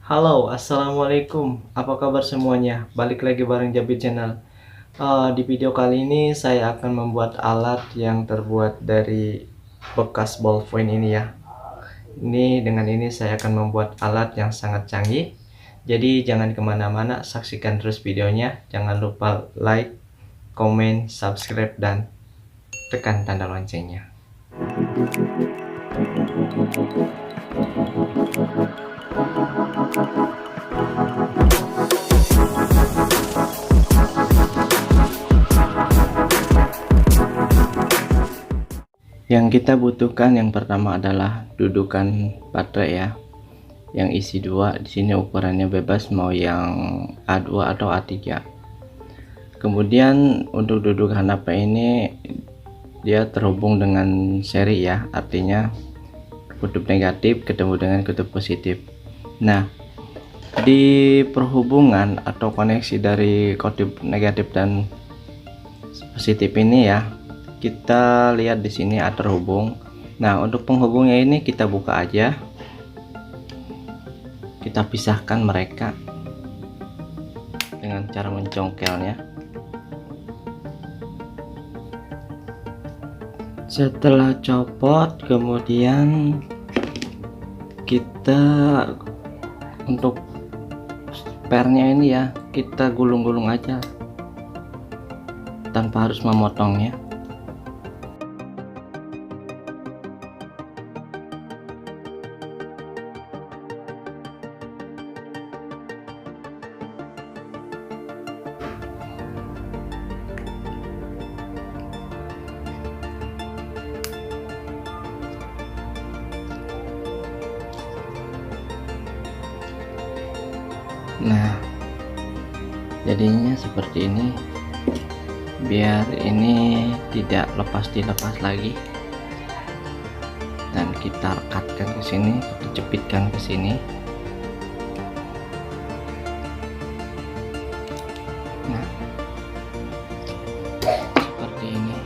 Halo, assalamualaikum. Apa kabar semuanya? Balik lagi bareng Jabi Channel. Di video kali ini saya akan membuat alat yang terbuat dari bekas ballpoint ini ya. Dengan ini saya akan membuat alat yang sangat canggih. Jadi jangan kemana-mana, saksikan terus videonya. Jangan lupa like, komen, subscribe, dan tekan tanda loncengnya. Yang kita butuhkan yang pertama adalah dudukan baterai ya, yang isi 2. Di sini ukurannya bebas, mau yang A2 atau A3. Kemudian untuk dudukan HP ini dia terhubung dengan seri ya, artinya kutub negatif ketemu dengan kutub positif. Nah, di perhubungan atau koneksi dari kutub negatif dan positif ini ya, kita lihat di sini ada terhubung. Nah, untuk penghubungnya ini kita buka aja, kita pisahkan mereka dengan cara mencongkelnya. Setelah copot, kemudian kita untuk sparenya ini ya, kita gulung-gulung aja tanpa harus memotongnya. Nah, jadinya seperti ini, biar ini tidak dilepas lagi, dan kita rekatkan ke sini, kita jepitkan ke sini. Nah, seperti ini.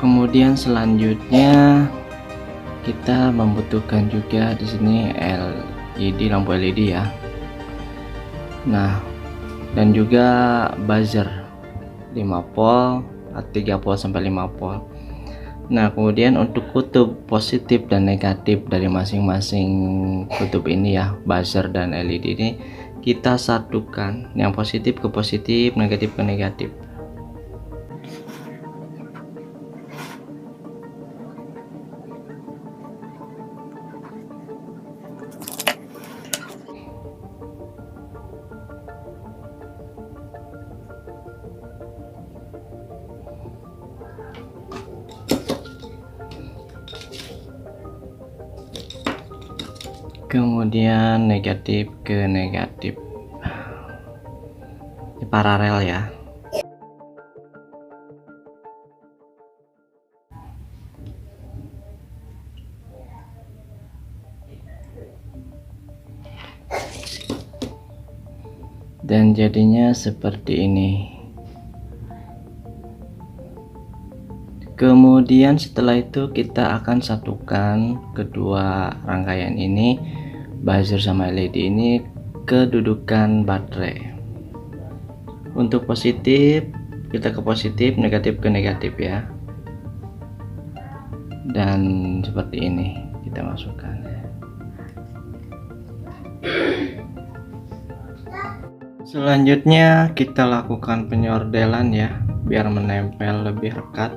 Kemudian selanjutnya kita membutuhkan juga di sini lampu LED ya. Nah, dan juga buzzer 5 volt, 3 volt sampai 5 volt. Nah, kemudian untuk kutub positif dan negatif dari masing-masing kutub ini ya, buzzer dan LED ini kita satukan, yang positif ke positif, negatif ke negatif. Kemudian negatif ke negatif, ini paralel ya. Dan jadinya seperti ini. Kemudian setelah itu kita akan satukan kedua rangkaian ini, buzzer sama LED ini, kedudukan baterai. Untuk positif kita ke positif, negatif ke negatif ya. Dan seperti ini kita masukkan. Selanjutnya kita lakukan penyordelan ya, biar menempel lebih rekat.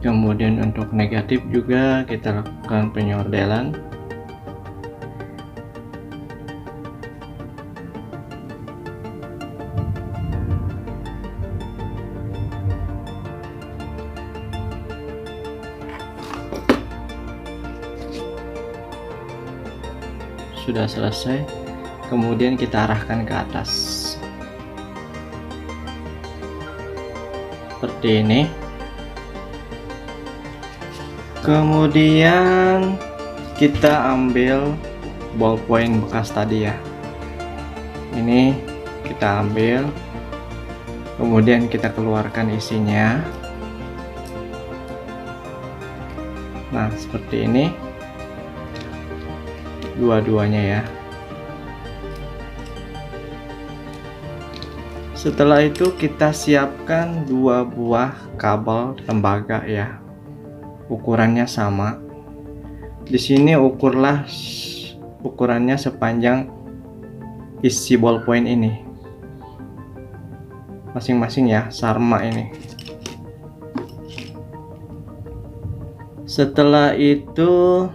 Kemudian untuk negatif juga kita lakukan penyordelan. Sudah selesai, kemudian kita arahkan ke atas seperti ini. Kemudian kita ambil ballpoint bekas tadi ya, ini kita ambil, kemudian kita keluarkan isinya. Nah seperti ini dua-duanya ya. Setelah itu kita siapkan 2 buah kabel tembaga ya, ukurannya sama. Di sini ukurannya sepanjang isi ballpoint ini, masing-masing ya, sama ini. Setelah itu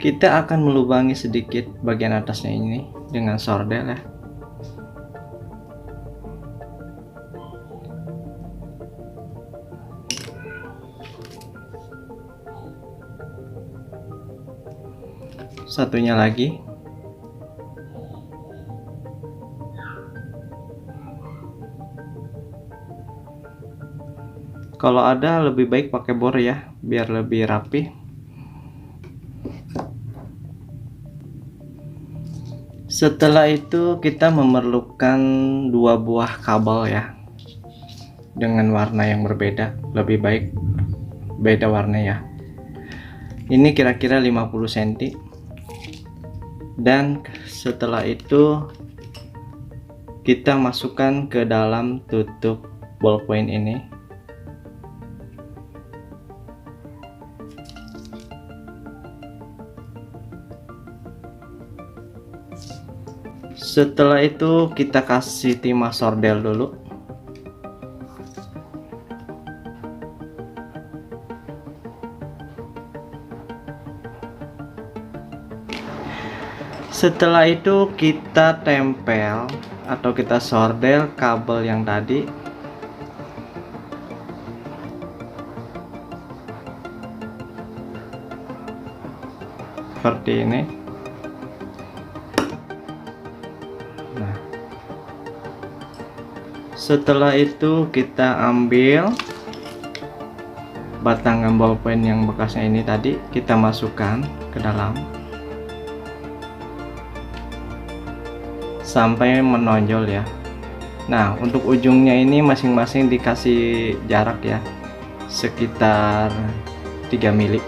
kita akan melubangi sedikit bagian atasnya ini dengan sordel ya. Satunya lagi. Kalau ada lebih baik pakai bor ya, biar lebih rapi. Setelah itu kita memerlukan 2 buah kabel ya, dengan warna yang berbeda. Lebih baik beda warna ya. Ini kira-kira 50 cm. Dan setelah itu kita masukkan ke dalam tutup ballpoint ini. Setelah itu kita kasih timah sordel dulu. Setelah itu kita tempel atau kita sordel kabel yang tadi. Seperti ini. Nah, setelah itu kita ambil batangan ballpoint yang bekasnya ini tadi, kita masukkan ke dalam sampai menonjol ya. Nah untuk ujungnya ini masing-masing dikasih jarak ya, sekitar 3 mili.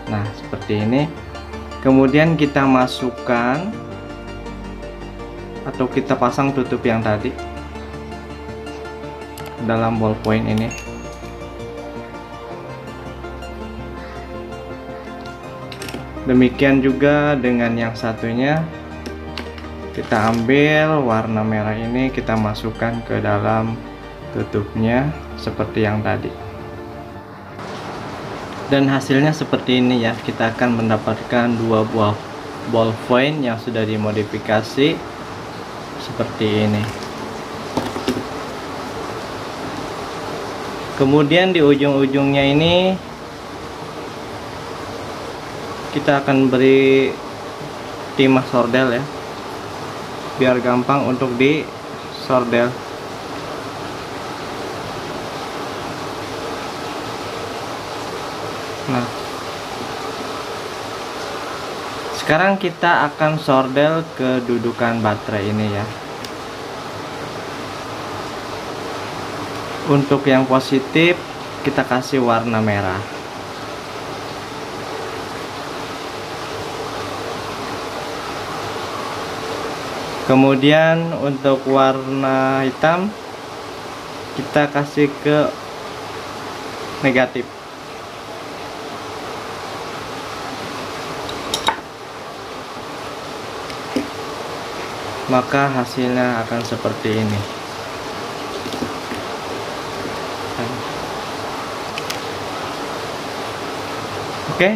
Nah seperti ini. Kemudian kita masukkan atau kita pasang tutup yang tadi dalam ballpoint ini. Demikian juga dengan yang satunya, kita ambil warna merah ini, kita masukkan ke dalam tutupnya seperti yang tadi. Dan hasilnya seperti ini ya, kita akan mendapatkan 2 buah ballpoint yang sudah dimodifikasi seperti ini. Kemudian di ujung-ujungnya ini kita akan beri timah sordel ya, biar gampang untuk di sordel. Nah sekarang kita akan sordel kedudukan baterai ini ya. Untuk yang positif kita kasih warna merah. Kemudian untuk warna hitam kita kasih ke negatif. Maka hasilnya akan seperti ini. Oke,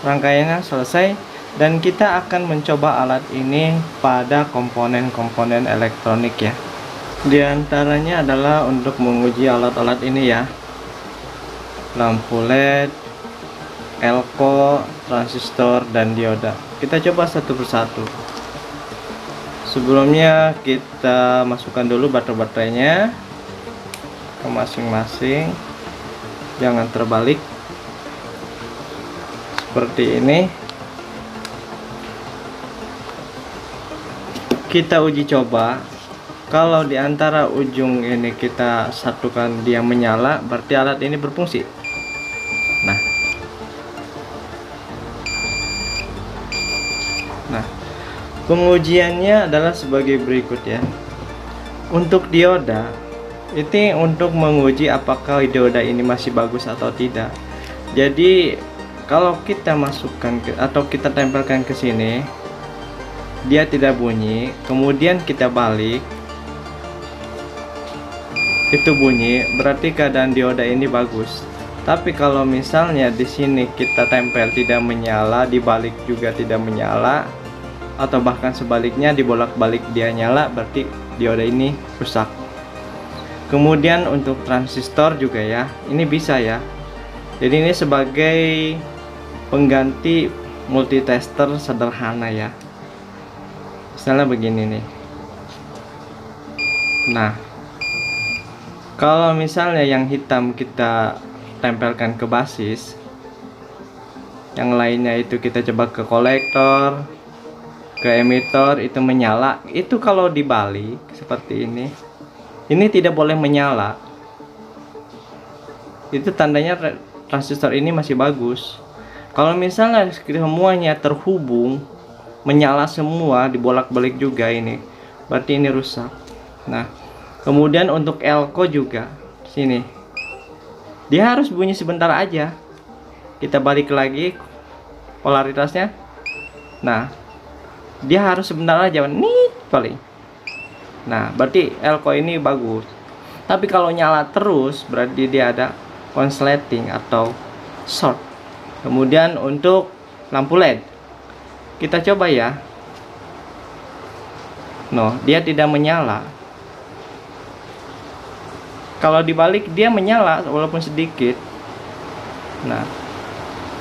rangkaiannya selesai. Dan kita akan mencoba alat ini pada komponen-komponen elektronik ya. Di antaranya adalah untuk menguji alat-alat ini ya, lampu LED, elko, transistor, dan dioda. Kita coba satu persatu. Sebelumnya kita masukkan dulu baterai-baterainya ke masing-masing. jangan terbalik seperti ini. Kita uji coba. Kalau di antara ujung ini kita satukan dia menyala, berarti alat ini berfungsi. Nah, pengujiannya adalah sebagai berikut ya. Untuk dioda, itu untuk menguji apakah dioda ini masih bagus atau tidak. Jadi kalau kita masukkan atau kita tempelkan ke sini, dia tidak bunyi. Kemudian kita balik, itu bunyi, berarti keadaan dioda ini bagus. Tapi kalau misalnya di sini kita tempel tidak menyala, dibalik juga tidak menyala, atau bahkan sebaliknya dibolak-balik dia nyala, berarti dioda ini rusak. Kemudian untuk transistor juga ya, ini bisa ya. Jadi ini sebagai pengganti multitester sederhana ya. Misalnya begini nih. Nah, kalau misalnya yang hitam kita tempelkan ke basis, yang lainnya itu kita coba ke kolektor, ke emitor, itu menyala. Itu kalau dibalik seperti ini tidak boleh menyala. Itu tandanya transistor ini masih bagus. Kalau misalnya semuanya terhubung, menyala semua, dibolak-balik juga ini, berarti ini rusak. Nah, kemudian untuk elko juga sini, dia harus bunyi sebentar aja. Kita balik lagi polaritasnya. Nah, dia harus sebentar aja, nih paling. Nah, berarti elko ini bagus. Tapi kalau nyala terus, berarti dia ada konsleting atau short. Kemudian untuk lampu LED, kita coba ya. No, dia tidak menyala. Kalau dibalik dia menyala walaupun sedikit. Nah,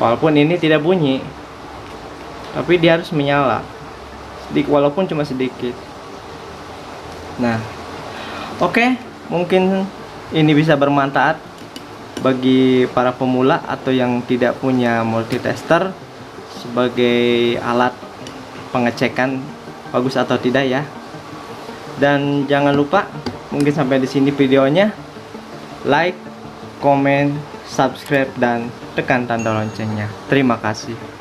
walaupun ini tidak bunyi, tapi dia harus menyala walaupun cuma sedikit. Nah, oke, mungkin ini bisa bermanfaat bagi para pemula atau yang tidak punya multitester sebagai alat pengecekan bagus atau tidak ya. Dan jangan lupa, mungkin sampai di sini videonya, like, komen, subscribe, dan tekan tanda loncengnya. Terima kasih.